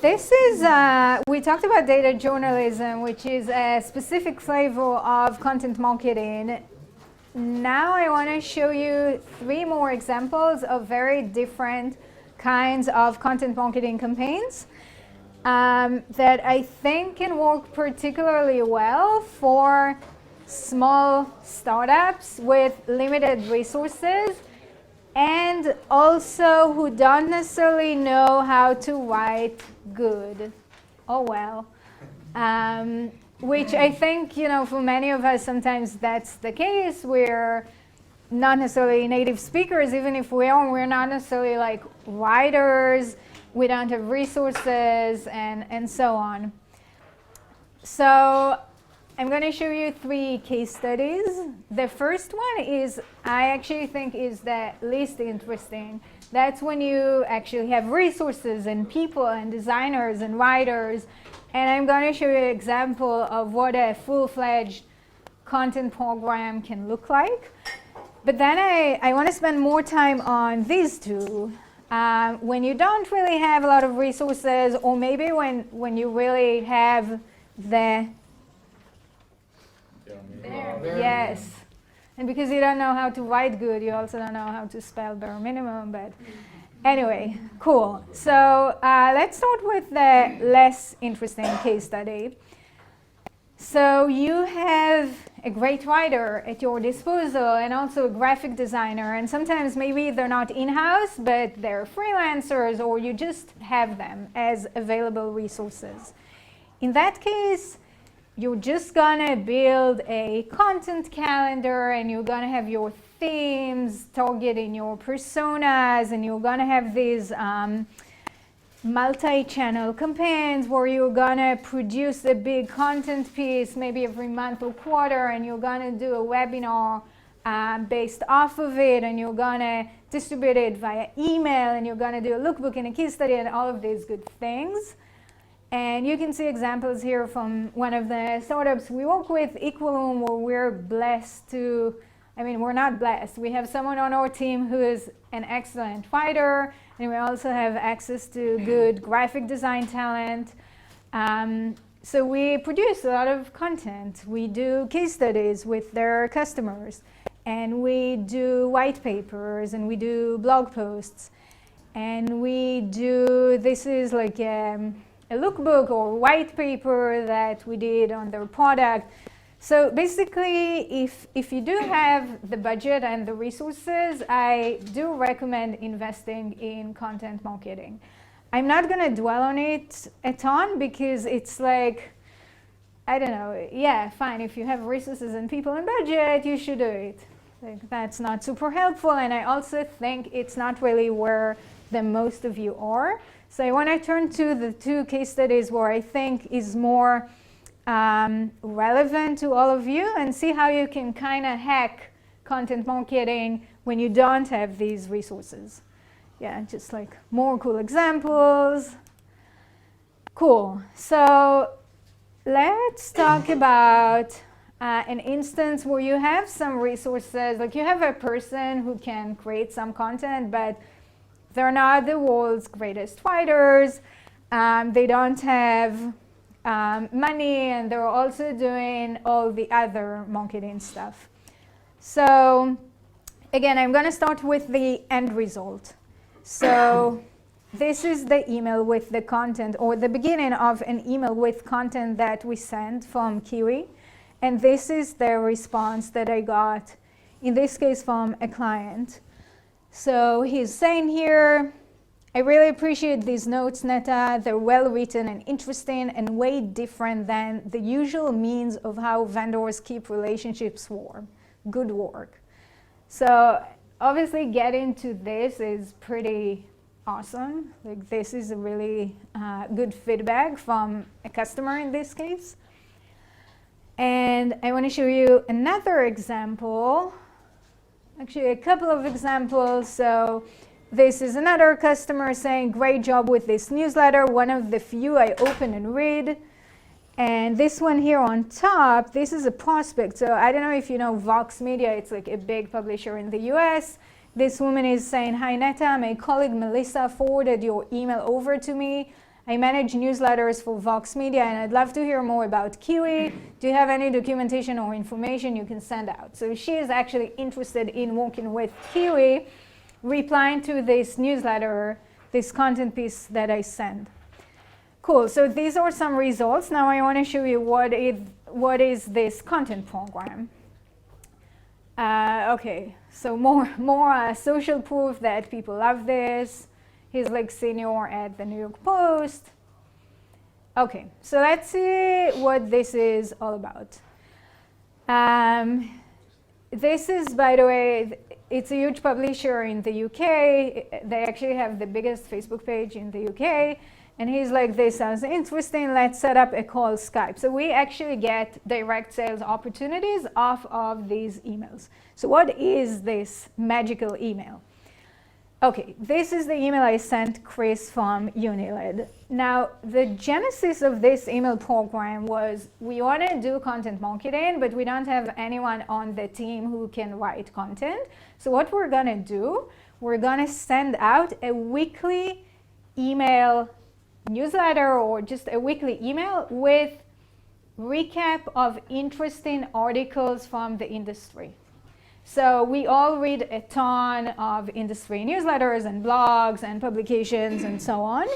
this is, we talked about data journalism, which is a specific flavor of content marketing. Now I want to show you 3 more examples of very different kinds of content marketing campaigns that I think can work particularly well for small startups with limited resources and also who don't necessarily know how to write good. Oh well. Which I think, you know, for many of us, sometimes that's the case. We're not necessarily native speakers, even if we are, we're not necessarily like writers, we don't have resources, and so on. So I'm going to show you 3 case studies. The first one is, I actually think is the least interesting. That's when you actually have resources and people and designers and writers. And I'm going to show you an example of what a full-fledged content program can look like. But then I want to spend more time on these 2. When you don't really have a lot of resources, or maybe when you really have the... Yes. And because you don't know how to write good, you also don't know how to spell bare minimum. But anyway, cool. So let's start with the less interesting case study. So you have a great writer at your disposal and also a graphic designer. And sometimes maybe they're not in-house, but they're freelancers, or you just have them as available resources. In that case, you're just gonna build a content calendar, and you're gonna have your themes targeting your personas, and you're gonna have these multi-channel campaigns where you're gonna produce a big content piece maybe every month or quarter, and you're gonna do a webinar based off of it, and you're gonna distribute it via email, and you're gonna do a lookbook and a case study and all of these good things. And you can see examples here from one of the startups we work with, Equalum, where we're blessed to, we're not blessed. We have someone on our team who is an excellent writer, and we also have access to good graphic design talent. So we produce a lot of content. We do case studies with their customers, and we do white papers, and we do blog posts, and we do, this is like a lookbook or white paper that we did on their product. So basically, if you do have the budget and the resources, I do recommend investing in content marketing. I'm not going to dwell on it a ton because it's like, I don't know, yeah, fine, if you have resources and people and budget, you should do it. Like, that's not super helpful, and I also think it's not really where the most of you are. So I want to turn to the 2 case studies where I think is more relevant to all of you, and see how you can kind of hack content marketing when you don't have these resources. Yeah, just like more cool examples. Cool. So let's talk about an instance where you have some resources, like you have a person who can create some content, but they're not the world's greatest writers. They don't have money, and they're also doing all the other marketing stuff. So again, I'm going to start with the end result. So this is the email with the content, or the beginning of an email with content that we sent from Kiwi. And this is the response that I got, in this case from a client. So he's saying here, I really appreciate these notes, Netta. They're well written and interesting and way different than the usual means of how vendors keep relationships warm. Good work. So obviously getting to this is pretty awesome. Like, this is a really good feedback from a customer in this case. And I want to show you another example. Actually, a couple of examples. So this is another customer saying, great job with this newsletter, one of the few I open and read. And this one here on top, this is a prospect. So I don't know if you know Vox Media, it's like a big publisher in the US. This woman is saying, hi Netta, my colleague Melissa forwarded your email over to me. I manage newsletters for Vox Media, and I'd love to hear more about Kiwi. Do you have any documentation or information you can send out? So she is actually interested in working with Kiwi, replying to this newsletter, this content piece that I send. Cool, so these are some results. Now I want to show you what is this content program. Okay, so more social proof that people love this. He's like senior at the New York Post. Okay, so let's see what this is all about. This is, by the way, it's a huge publisher in the UK. They actually have the biggest Facebook page in the UK. And he's like, this sounds interesting, let's set up a call Skype. So we actually get direct sales opportunities off of these emails. So what is this magical email? Okay, this is the email I sent Chris from Unilad. Now, the genesis of this email program was we want to do content marketing, but we don't have anyone on the team who can write content. So what we're going to do, we're going to send out a weekly email newsletter or just a weekly email with recap of interesting articles from the industry. So we all read a ton of industry newsletters and blogs and publications and so on.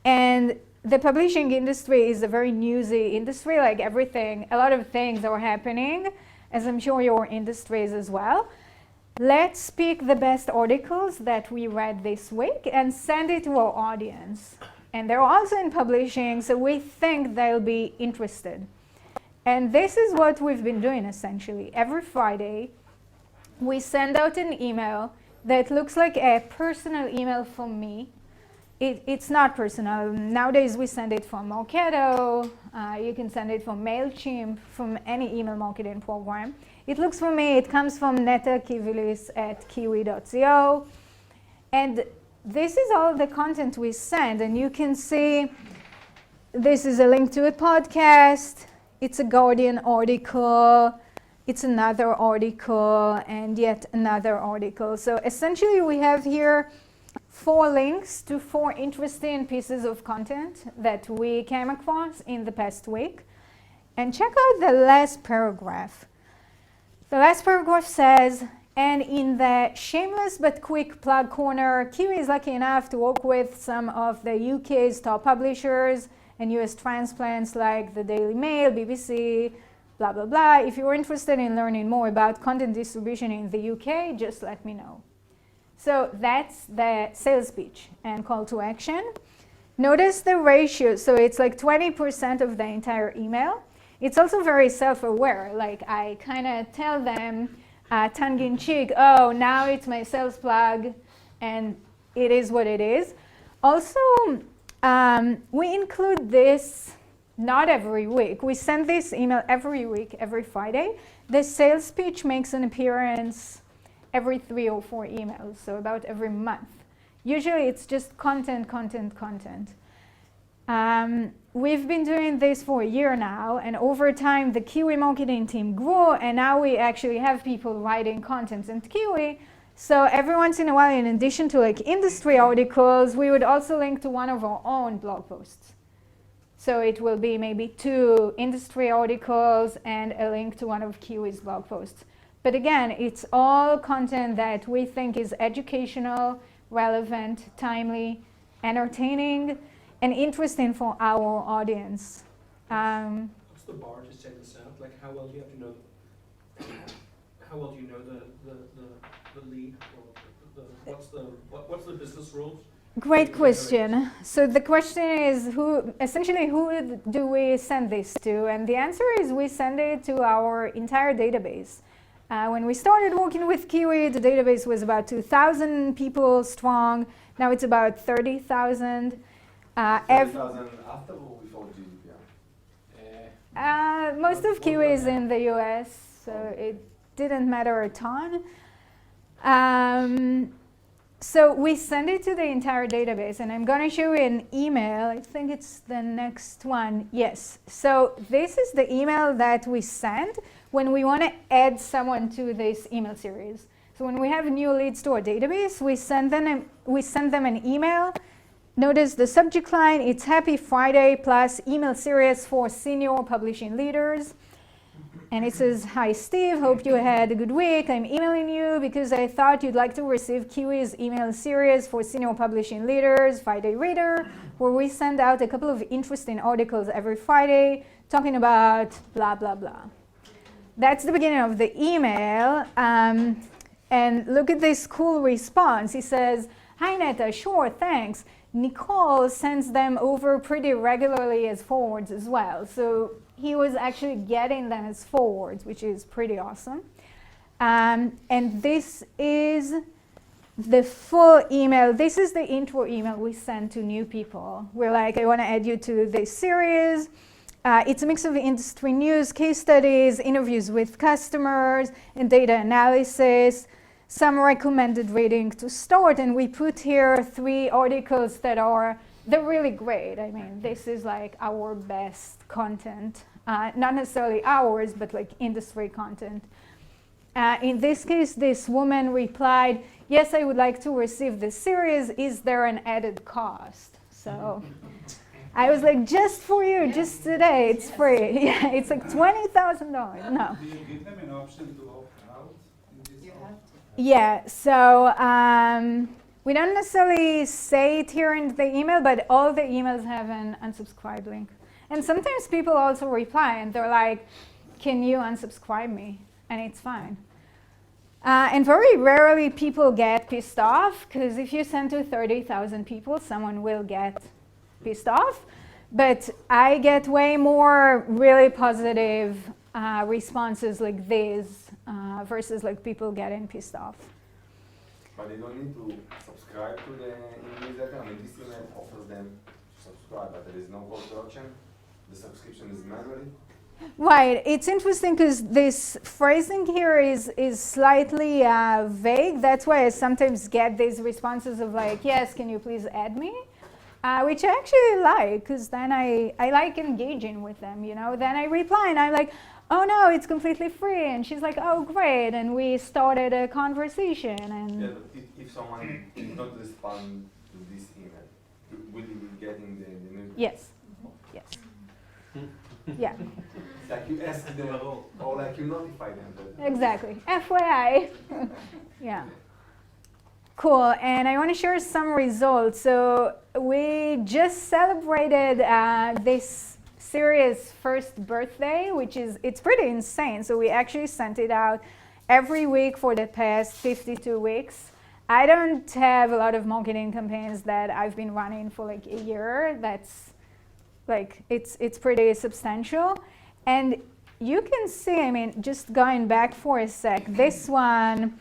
And the publishing industry is a very newsy industry, like everything, a lot of things are happening, as I'm sure your industry is as well. Let's pick the best articles that we read this week and send it to our audience. And they're also in publishing, so we think they'll be interested. And this is what we've been doing essentially. Every Friday, we send out an email that looks like a personal email from me. It's not personal. Nowadays, we send it from Marketo. You can send it from MailChimp, from any email marketing program. It looks for me. It comes from Neta Kivilis at kiwi.co. And this is all the content we send. And you can see this is a link to a podcast. It's a Guardian article. It's another article and yet another article. So essentially we have here 4 links to 4 interesting pieces of content that we came across in the past week. And check out the last paragraph. The last paragraph says, and in the shameless but quick plug corner, Kiwi is lucky enough to work with some of the UK's top publishers and US transplants like the Daily Mail, BBC, blah, blah, blah. If you're interested in learning more about content distribution in the UK, just let me know. So that's the sales pitch and call to action. Notice the ratio. So it's like 20% of the entire email. It's also very self-aware. Like I kind of tell them tongue-in-cheek, oh, now it's my sales plug, and it is what it is. Also, we include this not every week. We send this email every week, every Friday. The sales pitch makes an appearance every 3 or 4 emails, so about every month. Usually it's just content. We've been doing this for a year now, and over time the Kiwi marketing team grew, and now we actually have people writing content in Kiwi. So every once in a while, in addition to like industry articles, we would also link to one of our own blog posts. So it will be maybe 2 industry articles and a link to one of Kiwi's blog posts. But again, it's all content that we think is educational, relevant, timely, entertaining, and interesting for our audience. What's the bar to send this out? Like, how well do you have to know? How well do you know the lead? Or what's the business rules? Great question. So the question is, who do we send this to? And the answer is we send it to our entire database. When we started working with Kiwi, the database was about 2,000 people strong. Now it's about 30,000. 30,000 after or before GDPR? Most of Kiwi is in the US, so it didn't matter a ton. So we send it to the entire database, and I'm going to show you an email. I think it's the next one. Yes. So this is the email that we send when we want to add someone to this email series. So when we have new leads to our database, we send them an email notice the subject line, it's Happy Friday plus email series for senior publishing leaders. And it says, hi Steve, hope you had a good week. I'm emailing you because I thought you'd like to receive Kiwi's email series for senior publishing leaders, Friday Reader, where we send out a couple of interesting articles every Friday talking about blah, blah, blah. That's the beginning of the email. And look at this cool response. He says, hi Netta, sure, thanks. Nicole sends them over pretty regularly as forwards as well. So he was actually getting them as forwards, which is pretty awesome. And this is the full email. This is the intro email we send to new people. We're like, I want to add you to this series. It's a mix of industry news, case studies, interviews with customers, and data analysis, some recommended reading to start. And we put here 3 articles that they're really great. I mean, this is like our best content. Not necessarily ours, but like industry content. In this case, this woman replied, yes, I would like to receive this series. Is there an added cost? So I was like, just for you, just today, it's free. Yeah, it's like $20,000. No. Do you give them an option to opt out? You have to. Yeah, so we don't necessarily say it here in the email, but all the emails have an unsubscribe link. And sometimes people also reply and they're like, can you unsubscribe me? And it's fine. And very rarely people get pissed off, because if you send to 30,000 people, someone will get pissed off. But I get way more really positive responses like this versus like people getting pissed off. But they don't need to subscribe to the newsletter. I mean, this email offers them to subscribe, but there is no call to action. The subscription is manually. Right. It's interesting because this phrasing here is slightly vague. That's why I sometimes get these responses of like, yes, can you please add me? Which I actually like, because then I like engaging with them, you know. Then I reply and I'm like, oh no, it's completely free. And she's like, oh great. And we started a conversation. And Yeah, but if someone did not respond to this email, will you be getting the newsletter? yes, yes, yeah, It's like you ask them, or like you notify them that. exactly. FYI, yeah. Cool, and I want to share some results. So we just celebrated this series' first birthday, it's pretty insane. So we actually sent it out every week for the past 52 weeks. I don't have a lot of marketing campaigns that I've been running for like a year. That's like, it's pretty substantial. And you can see, I mean, just going back for a sec, this one,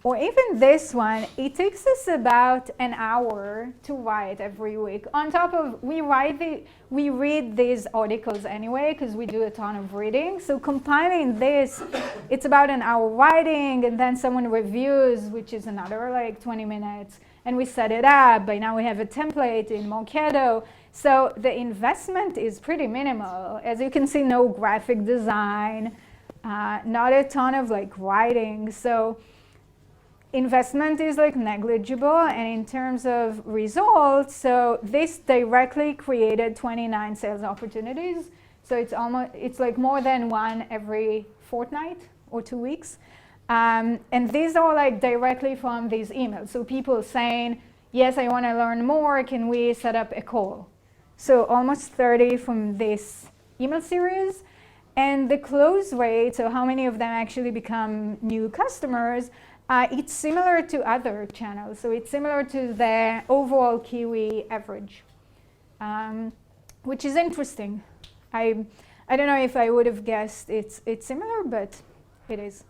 or even this one, it takes us about an hour to write every week. On top of, we read these articles anyway, because we do a ton of reading. So compiling this, it's about an hour writing, and then someone reviews, which is another like 20 minutes. And we set it up. By now we have a template in Marketo. So the investment is pretty minimal. As you can see, no graphic design, not a ton of like writing. So investment is like negligible. And in terms of results, so this directly created 29 sales opportunities. So it's like more than one every fortnight or 2 weeks. And these are like directly from these emails. So people saying, yes, I want to learn more. Can we set up a call? So almost 30 from this email series. And the close rate, so how many of them actually become new customers, it's similar to other channels. So it's similar to the overall Kiwi average, which is interesting. I don't know if I would have guessed it's similar, but it is.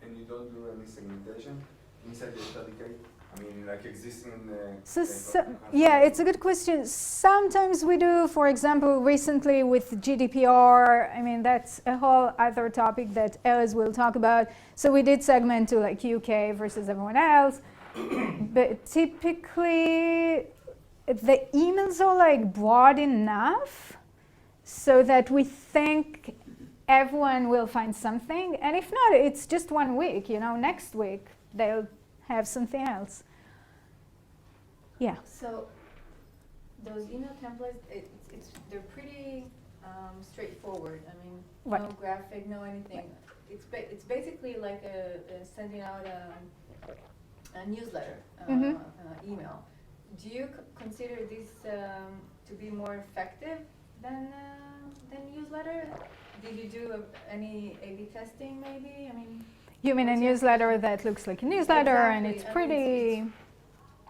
And you don't do any segmentation inside the study guide? I mean, like existing in So, yeah, it's a good question. Sometimes we do, for example, recently with GDPR, I mean, that's a whole other topic that Erez will talk about. So we did segment to like UK versus everyone else. But typically, the emails are like broad enough so that we think everyone will find something. And if not, it's just 1 week, you know, next week they'll have something else. Yeah. So those email templates, they're pretty straightforward. I mean, Right. no graphic, no anything. It's basically like sending out a newsletter, Mhm. email. Do you consider this to be more effective than newsletter? Did you do any A/B testing maybe? I mean, You mean a What's your newsletter that looks like a newsletter and Exactly. it's I mean, pretty.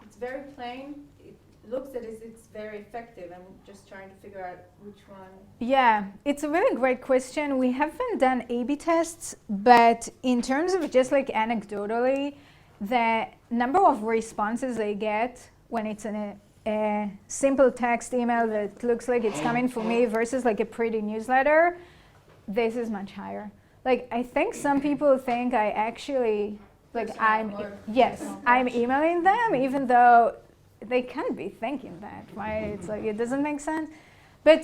it's very plain. It looks as if it's very effective. I'm just trying to figure out which one. Yeah, it's a really great question. We haven't done A/B tests, but in terms of just like anecdotally, the number of responses I get when it's in a simple text email that looks like it's coming from me versus like a pretty newsletter, this is much higher. Like I think some people think I actually like Personal or yes, personal I'm touch. emailing them even though they can't be thinking that, right? It's like it doesn't make sense. But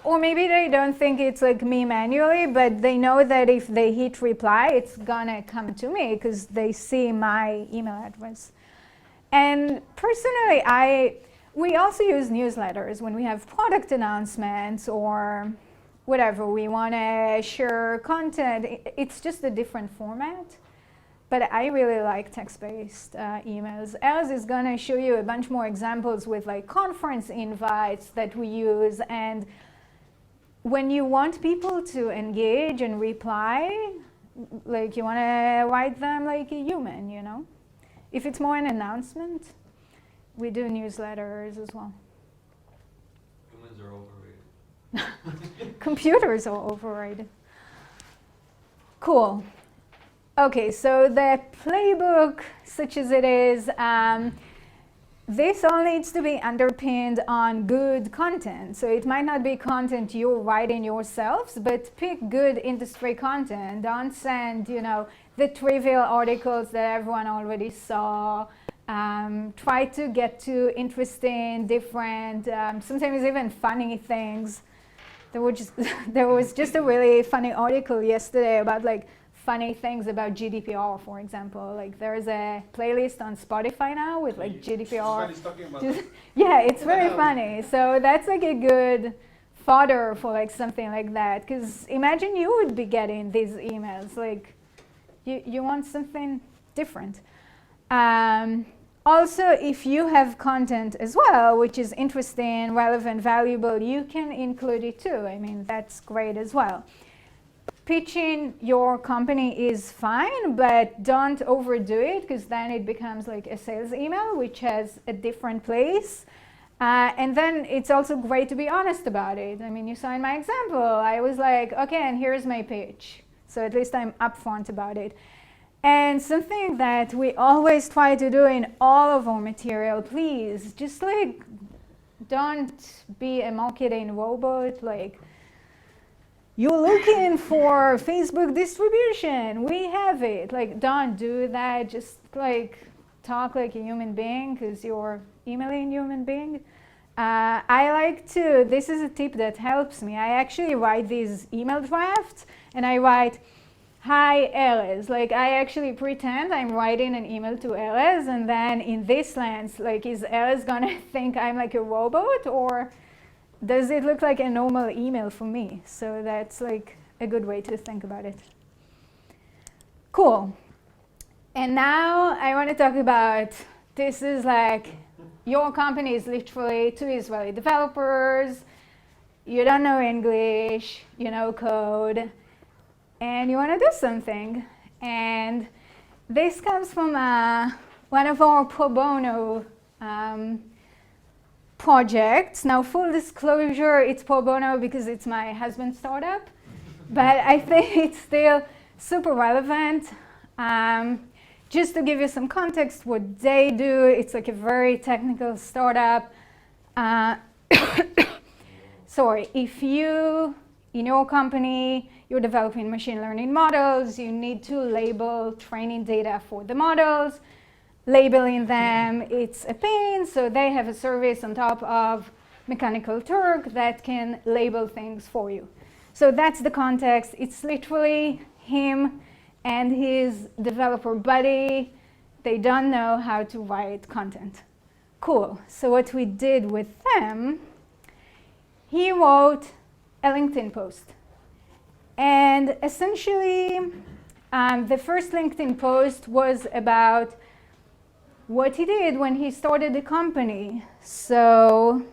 or maybe they don't think it's like me manually, but they know that if they hit reply, it's gonna come to me because they see my email address. And personally, we also use newsletters when we have product announcements or whatever. We want to share content. It's just a different format. But I really like text-based emails. Els is going to show you a bunch more examples with like conference invites that we use. And when you want people to engage and reply, like you want to write them like a human, you know? If it's more an announcement, we do newsletters as well. Humans are overrated. Computers are overrated. Cool. Okay, so the playbook, such as it is, this all needs to be underpinned on good content. So it might not be content you're writing yourselves, but pick good industry content. Don't send, you know, the trivial articles that everyone already saw. Try to get to interesting, different, sometimes even funny things. There was just a really funny article yesterday about like funny things about GDPR, for example. Like there's a playlist on Spotify now with like GDPR. Everybody's talking about that. Yeah, it's really funny. So that's like a good fodder for like something like that. Because imagine you would be getting these emails. Like you want something different. Also, if you have content as well, which is interesting, relevant, valuable, you can include it too. I mean, that's great as well. Pitching your company is fine, but don't overdo it because then it becomes like a sales email, which has a different place. And then it's also great to be honest about it. I mean, you saw in my example, I was like, okay, and here's my pitch. So at least I'm upfront about it. And something that we always try to do in all of our material, please, just like don't be a marketing robot. Like, you're looking for Facebook distribution, we have it. Like, don't do that. Just like talk like a human being because you're emailing a human being. I like to, this is a tip that helps me. I actually write these email drafts and I write, hi, Erez. Like, I actually pretend I'm writing an email to Erez, and then in this lens, like, is Erez gonna think I'm like a robot, or does it look like a normal email for me? So that's like a good way to think about it. Cool. And now I want to talk about, this is like, your company is literally 2 Israeli developers, you don't know English, you know code, and you want to do something. And this comes from one of our pro bono projects. Now, full disclosure, it's pro bono because it's my husband's startup, but I think it's still super relevant. Just to give you some context, what they do, it's like a very technical startup. Sorry, if you, in your company, you're developing machine learning models, you need to label training data for the models. Labeling them, it's a pain, so they have a service on top of Mechanical Turk that can label things for you. So that's the context. It's literally him and his developer buddy. They don't know how to write content. Cool. So what we did with them, he wrote a LinkedIn post. And essentially, the first LinkedIn post was about what he did when he started the company. So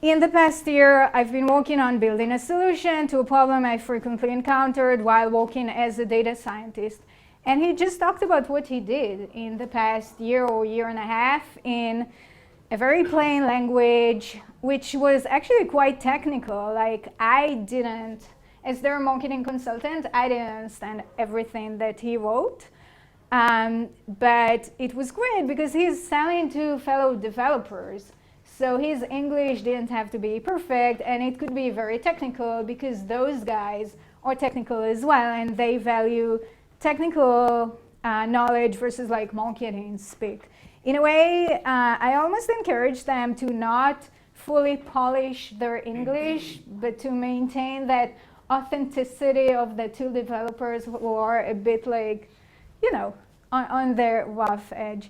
in the past year, I've been working on building a solution to a problem I frequently encountered while working as a data scientist. And he just talked about what he did in the past year or year and a half in a very plain language, which was actually quite technical. Like, I didn't, as their marketing consultant, I didn't understand everything that he wrote. But it was great because he's selling to fellow developers. So his English didn't have to be perfect, and it could be very technical because those guys are technical as well, and they value technical knowledge versus like marketing speak. In a way, I almost encourage them to not fully polish their English, but to maintain that authenticity of the two developers who are a bit like, you know, on their rough edge.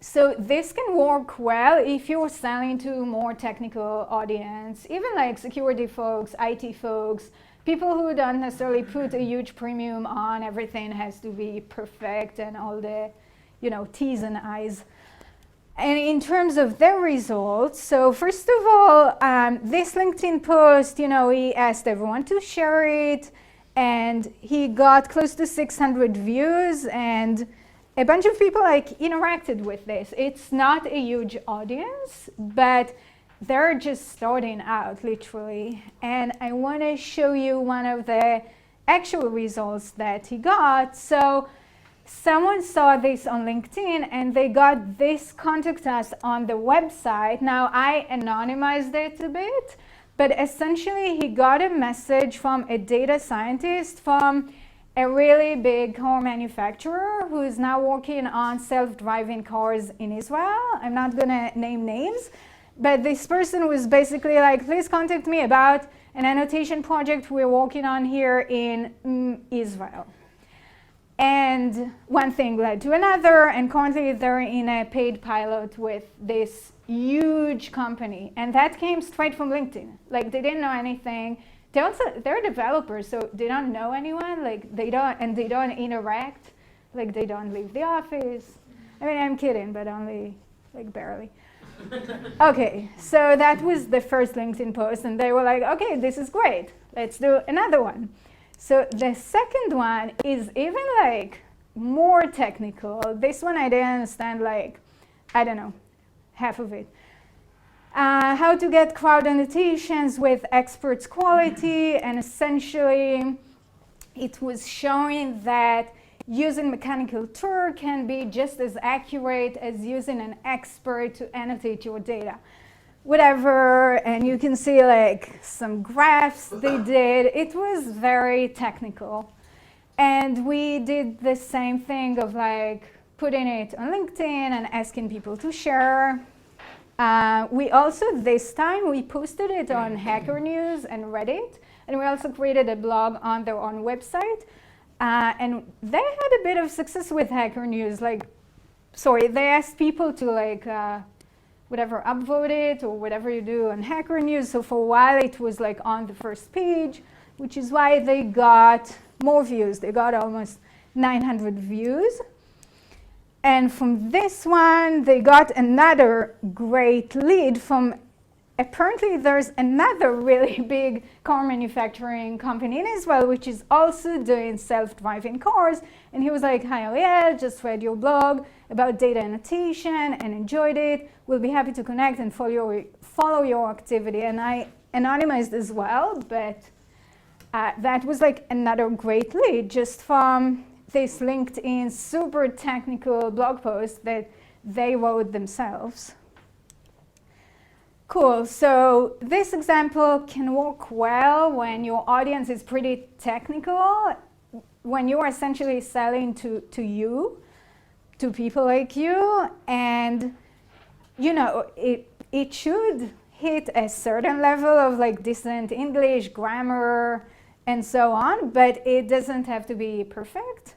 So this can work well if you're selling to more technical audience, even like security folks, IT folks, people who don't necessarily put a huge premium on everything has to be perfect and all the, you know, T's and I's. And in terms of their results, so first of all, this LinkedIn post, you know, he asked everyone to share it, and he got close to 600 views, and a bunch of people like interacted with this. It's not a huge audience, but they're just starting out, literally. And I want to show you one of the actual results that he got. So someone saw this on LinkedIn, and they got this contact us on the website. Now, I anonymized it a bit, but essentially he got a message from a data scientist from a really big car manufacturer who is now working on self-driving cars in Israel. I'm not going to name names, but this person was basically like, please contact me about an annotation project we're working on here in Israel. And one thing led to another, and currently they're in a paid pilot with this huge company. And that came straight from LinkedIn. Like, they didn't know anything. They're developers, so they don't know anyone. Like, they don't interact. Like, they don't leave the office. I mean, I'm kidding, but only like barely. Okay, so that was the first LinkedIn post, and they were like, okay, this is great. Let's do another one. So the second one is even like more technical. This one I didn't understand, like, I don't know, half of it. How to get crowd annotations with experts quality, and essentially it was showing that using Mechanical Turk can be just as accurate as using an expert to annotate your data. Whatever, and you can see like some graphs they did. It was very technical. And we did the same thing of like putting it on LinkedIn and asking people to share. We also, this time, we posted it on Hacker News and Reddit, and we also created a blog on their own website. And they had a bit of success with Hacker News. They asked people to like, whatever, upvote it or whatever you do on Hacker News. So for a while it was like on the first page, which is why they got more views. They got almost 900 views. And from this one, they got another great lead from, apparently there's another really big car manufacturing company in Israel, which is also doing self-driving cars. And he was like, hi, Ariel, just read your blog about data annotation and enjoyed it. We'll be happy to connect and follow your activity. And I anonymized as well, but that was like another great lead just from this LinkedIn super technical blog post that they wrote themselves. Cool, so this example can work well when your audience is pretty technical, when you are essentially selling to people like you, and you know, it should hit a certain level of like decent English, grammar, and so on, but it doesn't have to be perfect.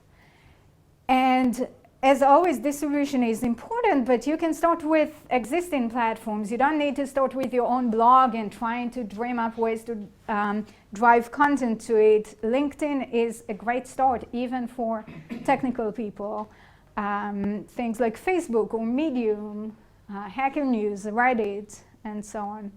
And as always, distribution is important, but you can start with existing platforms. You don't need to start with your own blog and trying to dream up ways to drive content to it. LinkedIn is a great start, even for technical people. Things like Facebook or Medium, Hacker News, Reddit, and so on.